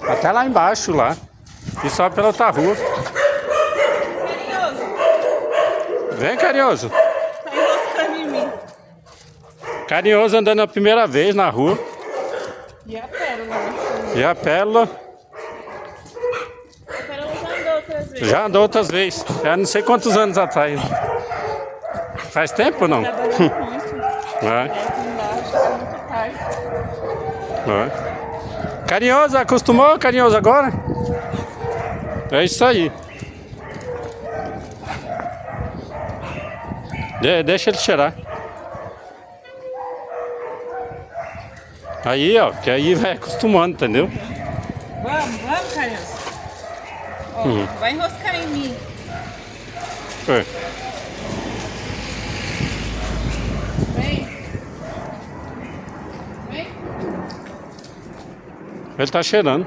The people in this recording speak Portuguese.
Até lá embaixo, lá. E sobe pela outra rua. Carinhoso. Vem, Carinhoso. Tá enroscando em mim. Carinhoso andando a primeira vez na rua. E a pérola, né? E a Pérola A pérola já andou outras vezes. já andou outras vezes. Já não sei quantos anos atrás. Faz tempo ou não? Trabalhando muito. É, Aqui embaixo, tá muito tarde. é. Carinhoso, acostumou, Carinhoso, agora? É isso aí. Deixa ele cheirar. Aí, ó, que aí vai acostumando, entendeu? Vamos, Carinhoso. Ó, vai enroscar em mim. É. Vem. Vem. Ele tá cheirando.